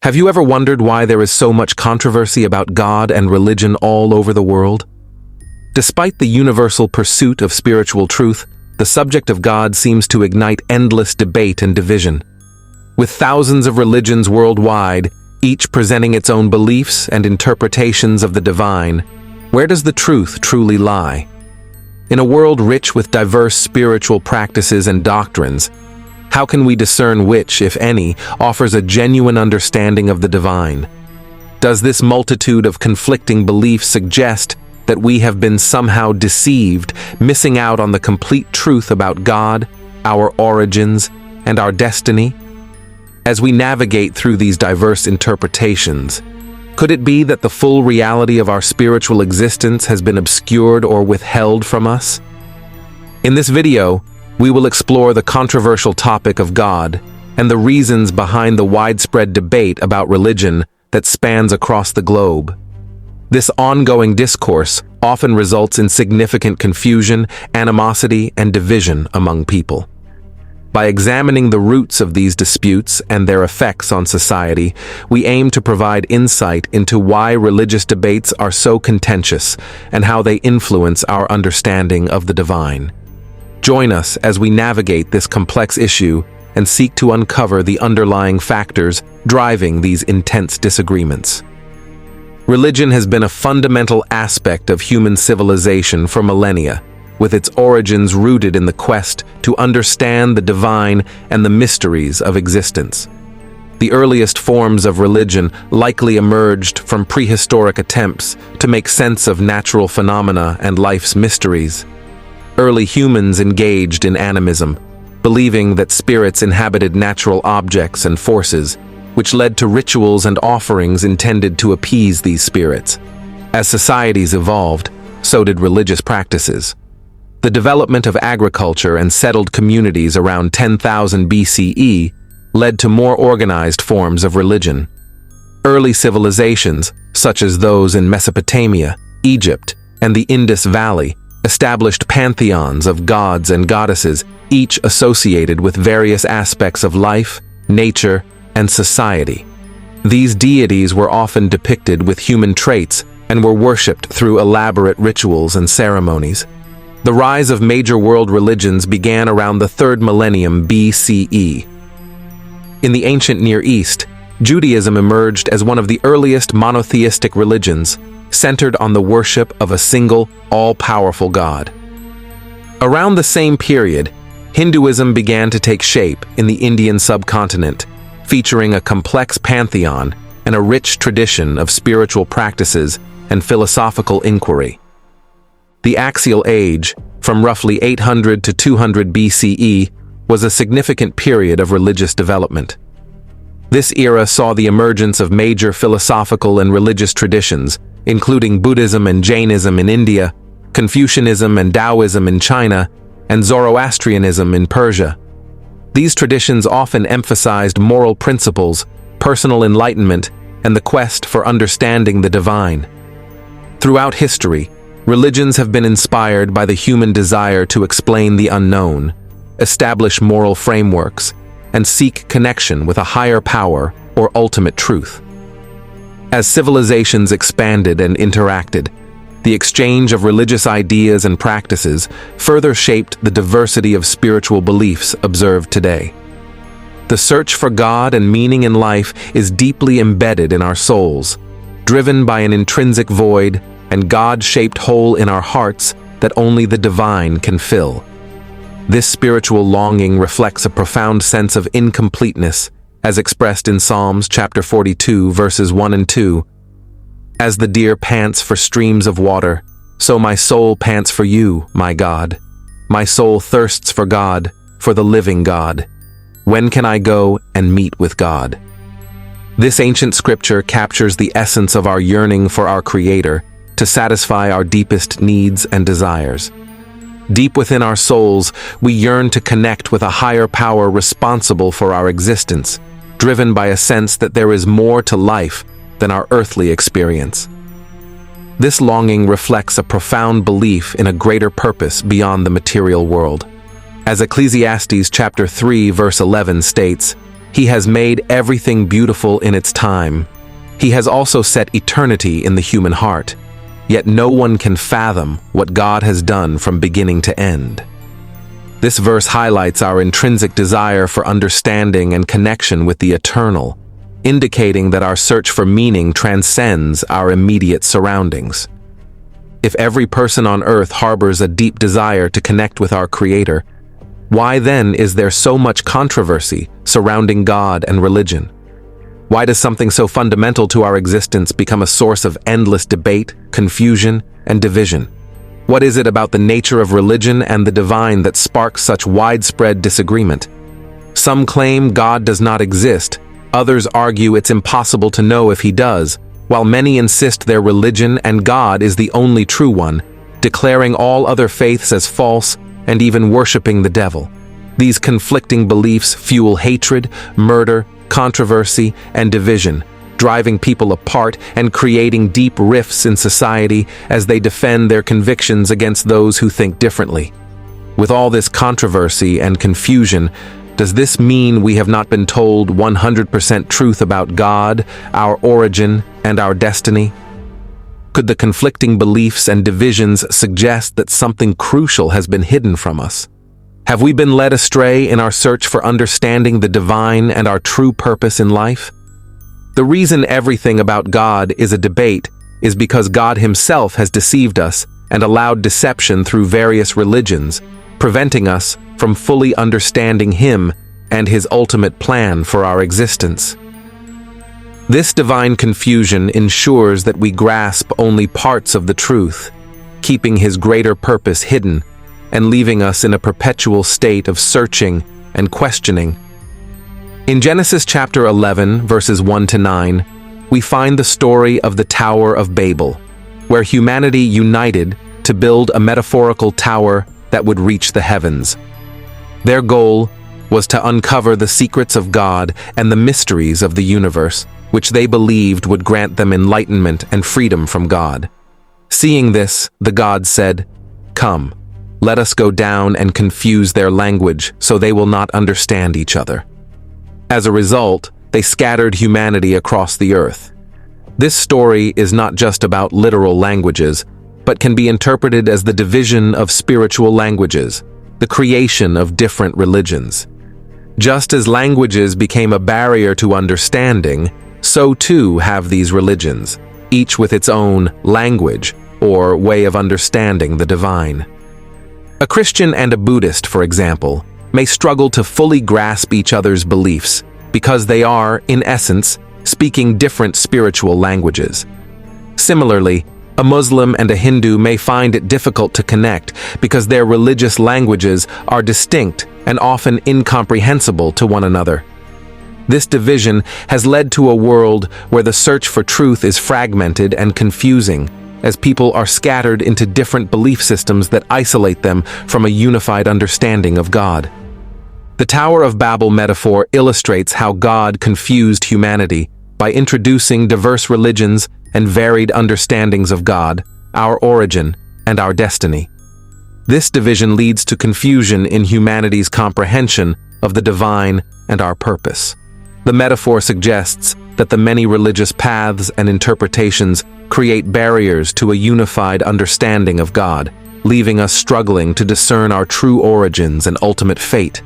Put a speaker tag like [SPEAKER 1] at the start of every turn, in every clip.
[SPEAKER 1] Have you ever wondered why there is so much controversy about God and religion all over the world? Despite the universal pursuit of spiritual truth, the subject of God seems to ignite endless debate and division. With thousands of religions worldwide, each presenting its own beliefs and interpretations of the divine, where does the truth truly lie? In a world rich with diverse spiritual practices and doctrines, how can we discern which, if any, offers a genuine understanding of the divine? Does this multitude of conflicting beliefs suggest that we have been somehow deceived, missing out on the complete truth about God, our origins, and our destiny? As we navigate through these diverse interpretations, could it be that the full reality of our spiritual existence has been obscured or withheld from us? In this video, we will explore the controversial topic of God and the reasons behind the widespread debate about religion that spans across the globe. This ongoing discourse often results in significant confusion, animosity, and division among people. By examining the roots of these disputes and their effects on society, we aim to provide insight into why religious debates are so contentious and how they influence our understanding of the divine. Join us as we navigate this complex issue and seek to uncover the underlying factors driving these intense disagreements. Religion has been a fundamental aspect of human civilization for millennia, with its origins rooted in the quest to understand the divine and the mysteries of existence. The earliest forms of religion likely emerged from prehistoric attempts to make sense of natural phenomena and life's mysteries. Early humans engaged in animism, believing that spirits inhabited natural objects and forces, which led to rituals and offerings intended to appease these spirits. As societies evolved, so did religious practices. The development of agriculture and settled communities around 10,000 BCE led to more organized forms of religion. Early civilizations, such as those in Mesopotamia, Egypt, and the Indus Valley, established pantheons of gods and goddesses, each associated with various aspects of life, nature, and society. These deities were often depicted with human traits and were worshipped through elaborate rituals and ceremonies. The rise of major world religions began around the 3rd millennium BCE. In the ancient Near East, Judaism emerged as one of the earliest monotheistic religions, centered on the worship of a single, all-powerful God. Around the same period, Hinduism began to take shape in the Indian subcontinent, featuring a complex pantheon and a rich tradition of spiritual practices and philosophical inquiry. The Axial Age, from roughly 800 to 200 BCE, was a significant period of religious development. This era saw the emergence of major philosophical and religious traditions, including Buddhism and Jainism in India, Confucianism and Taoism in China, and Zoroastrianism in Persia. These traditions often emphasized moral principles, personal enlightenment, and the quest for understanding the divine. Throughout history, religions have been inspired by the human desire to explain the unknown, establish moral frameworks, and seek connection with a higher power or ultimate truth. As civilizations expanded and interacted, the exchange of religious ideas and practices further shaped the diversity of spiritual beliefs observed today. The search for God and meaning in life is deeply embedded in our souls, driven by an intrinsic void and God-shaped hole in our hearts that only the divine can fill. This spiritual longing reflects a profound sense of incompleteness, as expressed in Psalms chapter 42, verses 1 and 2. As the deer pants for streams of water, so my soul pants for you, my God. My soul thirsts for God, for the living God. When can I go and meet with God? This ancient scripture captures the essence of our yearning for our Creator to satisfy our deepest needs and desires. Deep within our souls, we yearn to connect with a higher power responsible for our existence, driven by a sense that there is more to life than our earthly experience. This longing reflects a profound belief in a greater purpose beyond the material world. As Ecclesiastes chapter 3 verse 11 states, He has made everything beautiful in its time. He has also set eternity in the human heart. Yet no one can fathom what God has done from beginning to end. This verse highlights our intrinsic desire for understanding and connection with the eternal, indicating that our search for meaning transcends our immediate surroundings. If every person on earth harbors a deep desire to connect with our Creator, why then is there so much controversy surrounding God and religion? Why does something so fundamental to our existence become a source of endless debate, confusion, and division? What is it about the nature of religion and the divine that sparks such widespread disagreement? Some claim God does not exist, others argue it's impossible to know if He does, while many insist their religion and God is the only true one, declaring all other faiths as false and even worshiping the devil. These conflicting beliefs fuel hatred, murder, controversy, and division, driving people apart and creating deep rifts in society as they defend their convictions against those who think differently. With all this controversy and confusion, does this mean we have not been told 100% truth about God, our origin, and our destiny? Could the conflicting beliefs and divisions suggest that something crucial has been hidden from us? Have we been led astray in our search for understanding the divine and our true purpose in life? The reason everything about God is a debate is because God Himself has deceived us and allowed deception through various religions, preventing us from fully understanding Him and His ultimate plan for our existence. This divine confusion ensures that we grasp only parts of the truth, keeping His greater purpose hidden and leaving us in a perpetual state of searching and questioning. In Genesis chapter 11, verses 1 to 9, we find the story of the Tower of Babel, where humanity united to build a metaphorical tower that would reach the heavens. Their goal was to uncover the secrets of God and the mysteries of the universe, which they believed would grant them enlightenment and freedom from God. Seeing this, the gods said, "Come, let us go down and confuse their language so they will not understand each other." As a result, they scattered humanity across the earth. This story is not just about literal languages, but can be interpreted as the division of spiritual languages, the creation of different religions. Just as languages became a barrier to understanding, so too have these religions, each with its own language or way of understanding the divine. A Christian and a Buddhist, for example, may struggle to fully grasp each other's beliefs because they are, in essence, speaking different spiritual languages. Similarly, a Muslim and a Hindu may find it difficult to connect because their religious languages are distinct and often incomprehensible to one another. This division has led to a world where the search for truth is fragmented and confusing, as people are scattered into different belief systems that isolate them from a unified understanding of God. The Tower of Babel metaphor illustrates how God confused humanity by introducing diverse religions and varied understandings of God, our origin, and our destiny. This division leads to confusion in humanity's comprehension of the divine and our purpose. The metaphor suggests that the many religious paths and interpretations create barriers to a unified understanding of God, leaving us struggling to discern our true origins and ultimate fate.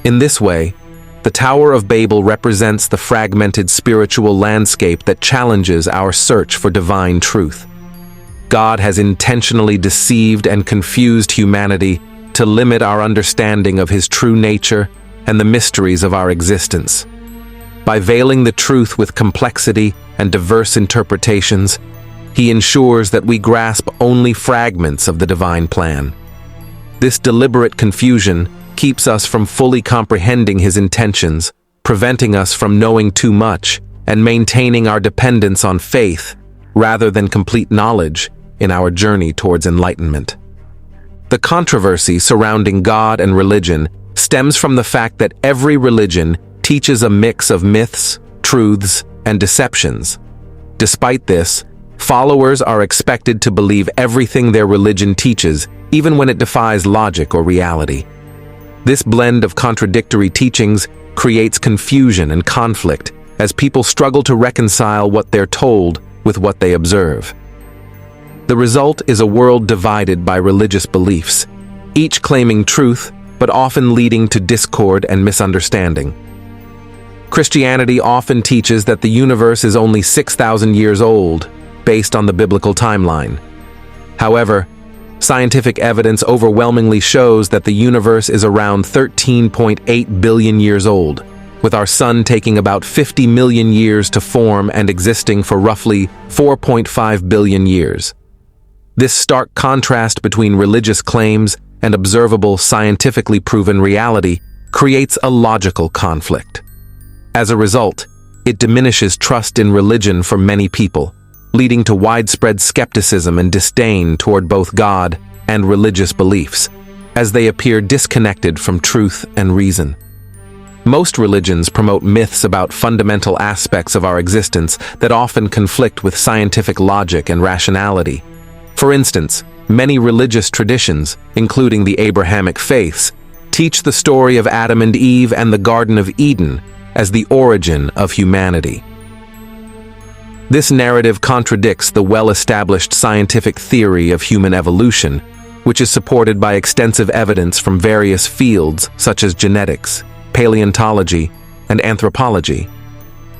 [SPEAKER 1] In this way, the Tower of Babel represents the fragmented spiritual landscape that challenges our search for divine truth. God has intentionally deceived and confused humanity to limit our understanding of His true nature and the mysteries of our existence. By veiling the truth with complexity and diverse interpretations, He ensures that we grasp only fragments of the divine plan. This deliberate confusion keeps us from fully comprehending His intentions, preventing us from knowing too much and maintaining our dependence on faith rather than complete knowledge in our journey towards enlightenment. The controversy surrounding God and religion stems from the fact that every religion teaches a mix of myths, truths, and deceptions. Despite this, followers are expected to believe everything their religion teaches, even when it defies logic or reality. This blend of contradictory teachings creates confusion and conflict as people struggle to reconcile what they're told with what they observe. The result is a world divided by religious beliefs, each claiming truth, but often leading to discord and misunderstanding. Christianity often teaches that the universe is only 6,000 years old, based on the biblical timeline. However, scientific evidence overwhelmingly shows that the universe is around 13.8 billion years old, with our sun taking about 50 million years to form and existing for roughly 4.5 billion years. This stark contrast between religious claims and observable, scientifically proven reality creates a logical conflict. As a result, it diminishes trust in religion for many people, leading to widespread skepticism and disdain toward both God and religious beliefs, as they appear disconnected from truth and reason. Most religions promote myths about fundamental aspects of our existence that often conflict with scientific logic and rationality. For instance, many religious traditions, including the Abrahamic faiths, teach the story of Adam and Eve and the Garden of Eden as the origin of humanity. This narrative contradicts the well-established scientific theory of human evolution, which is supported by extensive evidence from various fields such as genetics, paleontology, and anthropology.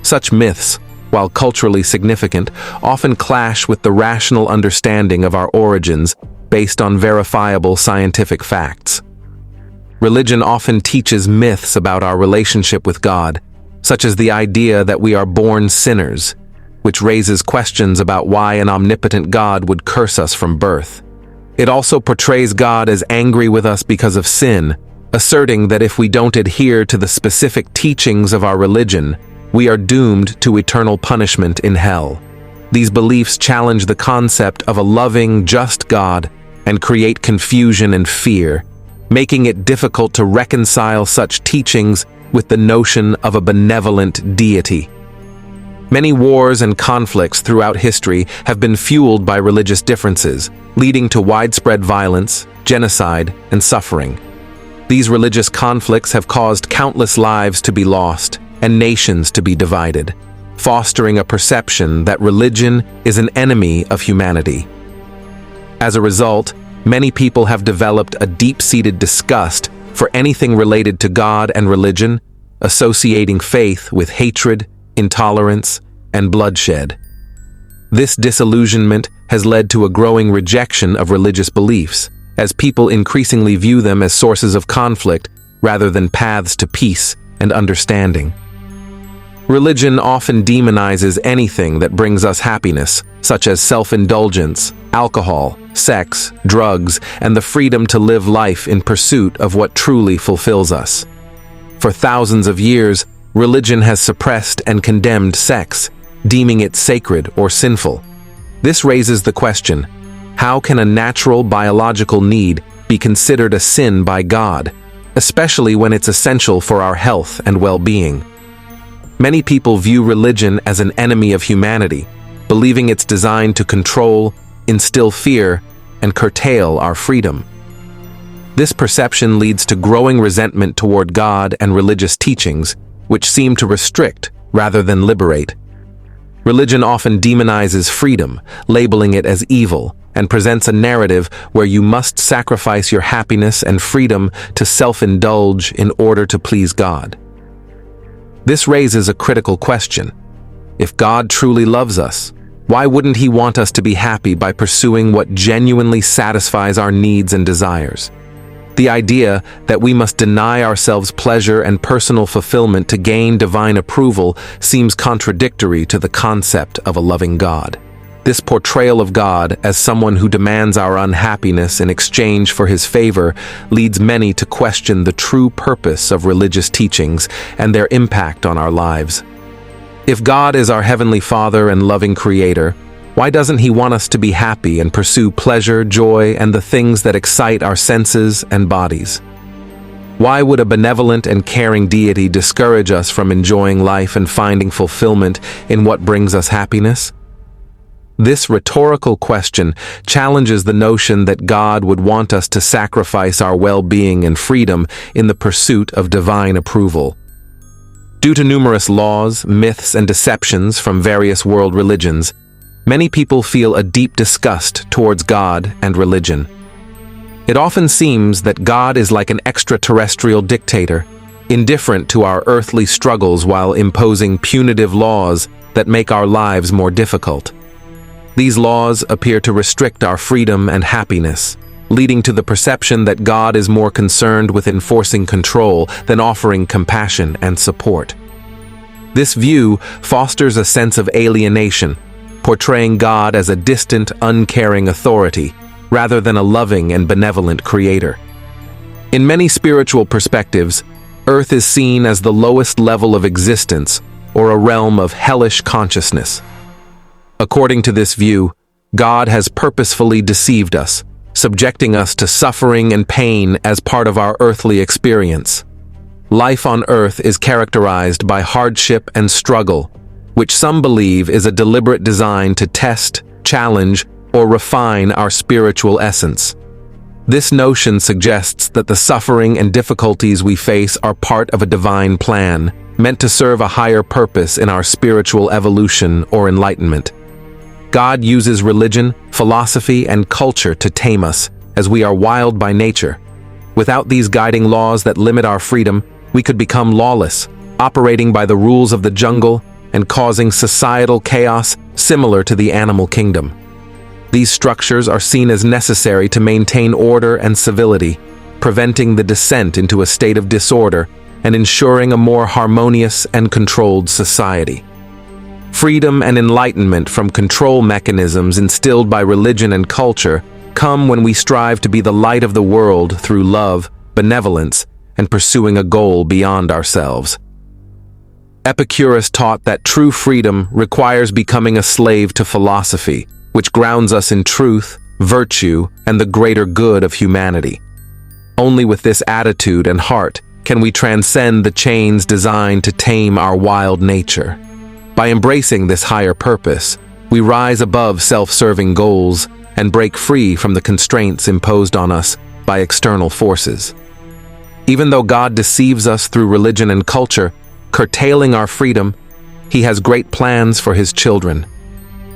[SPEAKER 1] Such myths, while culturally significant, often clash with the rational understanding of our origins based on verifiable scientific facts. Religion often teaches myths about our relationship with God, such as the idea that we are born sinners, which raises questions about why an omnipotent God would curse us from birth. It also portrays God as angry with us because of sin, asserting that if we don't adhere to the specific teachings of our religion, we are doomed to eternal punishment in hell. These beliefs challenge the concept of a loving, just God and create confusion and fear, making it difficult to reconcile such teachings with the notion of a benevolent deity. Many wars and conflicts throughout history have been fueled by religious differences, leading to widespread violence, genocide, and suffering. These religious conflicts have caused countless lives to be lost and nations to be divided, fostering a perception that religion is an enemy of humanity. As a result, many people have developed a deep-seated disgust for anything related to God and religion, associating faith with hatred, intolerance, and bloodshed. This disillusionment has led to a growing rejection of religious beliefs, as people increasingly view them as sources of conflict rather than paths to peace and understanding. Religion often demonizes anything that brings us happiness, such as self-indulgence, alcohol, sex, drugs, and the freedom to live life in pursuit of what truly fulfills us. For thousands of years, religion has suppressed and condemned sex, deeming it sacred or sinful. This raises the question, how can a natural biological need be considered a sin by God, especially when it's essential for our health and well-being? Many people view religion as an enemy of humanity, believing it's designed to control, instill fear, and curtail our freedom. This perception leads to growing resentment toward God and religious teachings, which seem to restrict rather than liberate. Religion often demonizes freedom, labeling it as evil, and presents a narrative where you must sacrifice your happiness and freedom to self-indulge in order to please God. This raises a critical question. If God truly loves us, why wouldn't He want us to be happy by pursuing what genuinely satisfies our needs and desires? The idea that we must deny ourselves pleasure and personal fulfillment to gain divine approval seems contradictory to the concept of a loving God. This portrayal of God as someone who demands our unhappiness in exchange for His favor leads many to question the true purpose of religious teachings and their impact on our lives. If God is our Heavenly Father and loving Creator, why doesn't He want us to be happy and pursue pleasure, joy, and the things that excite our senses and bodies? Why would a benevolent and caring deity discourage us from enjoying life and finding fulfillment in what brings us happiness? This rhetorical question challenges the notion that God would want us to sacrifice our well-being and freedom in the pursuit of divine approval. Due to numerous laws, myths, and deceptions from various world religions, many people feel a deep disgust towards God and religion. It often seems that God is like an extraterrestrial dictator, indifferent to our earthly struggles while imposing punitive laws that make our lives more difficult. These laws appear to restrict our freedom and happiness, leading to the perception that God is more concerned with enforcing control than offering compassion and support. This view fosters a sense of alienation, portraying God as a distant, uncaring authority, rather than a loving and benevolent creator. In many spiritual perspectives, Earth is seen as the lowest level of existence, or a realm of hellish consciousness. According to this view, God has purposefully deceived us, subjecting us to suffering and pain as part of our earthly experience. Life on Earth is characterized by hardship and struggle, which some believe is a deliberate design to test, challenge, or refine our spiritual essence. This notion suggests that the suffering and difficulties we face are part of a divine plan, meant to serve a higher purpose in our spiritual evolution or enlightenment. God uses religion, philosophy, and culture to tame us, as we are wild by nature. Without these guiding laws that limit our freedom, we could become lawless, operating by the rules of the jungle and causing societal chaos similar to the animal kingdom. These structures are seen as necessary to maintain order and civility, preventing the descent into a state of disorder and ensuring a more harmonious and controlled society. Freedom and enlightenment from control mechanisms instilled by religion and culture come when we strive to be the light of the world through love, benevolence, and pursuing a goal beyond ourselves. Epicurus taught that true freedom requires becoming a slave to philosophy, which grounds us in truth, virtue, and the greater good of humanity. Only with this attitude and heart can we transcend the chains designed to tame our wild nature. By embracing this higher purpose, we rise above self-serving goals and break free from the constraints imposed on us by external forces. Even though God deceives us through religion and culture, curtailing our freedom, He has great plans for His children.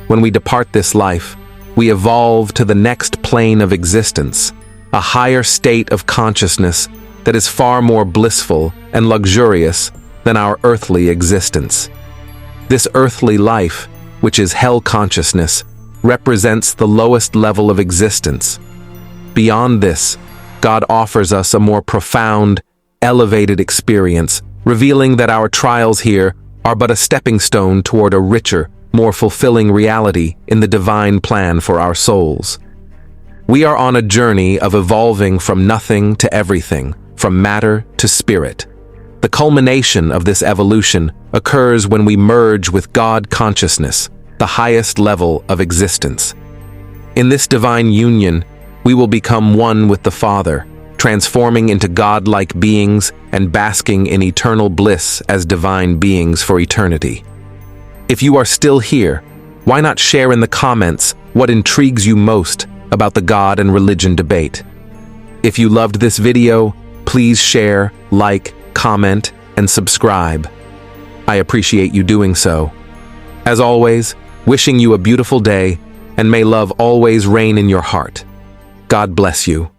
[SPEAKER 1] When we depart this life, we evolve to the next plane of existence, a higher state of consciousness that is far more blissful and luxurious than our earthly existence. This earthly life, which is hell consciousness, represents the lowest level of existence. Beyond this, God offers us a more profound, elevated experience, revealing that our trials here are but a stepping stone toward a richer, more fulfilling reality in the divine plan for our souls. We are on a journey of evolving from nothing to everything, from matter to spirit. The culmination of this evolution occurs when we merge with God consciousness, the highest level of existence. In this divine union, we will become one with the Father, transforming into God-like beings and basking in eternal bliss as divine beings for eternity. If you are still here, why not share in the comments what intrigues you most about the God and religion debate? If you loved this video, please share, like, comment, and subscribe. I appreciate you doing so. As always, wishing you a beautiful day, and may love always reign in your heart. God bless you.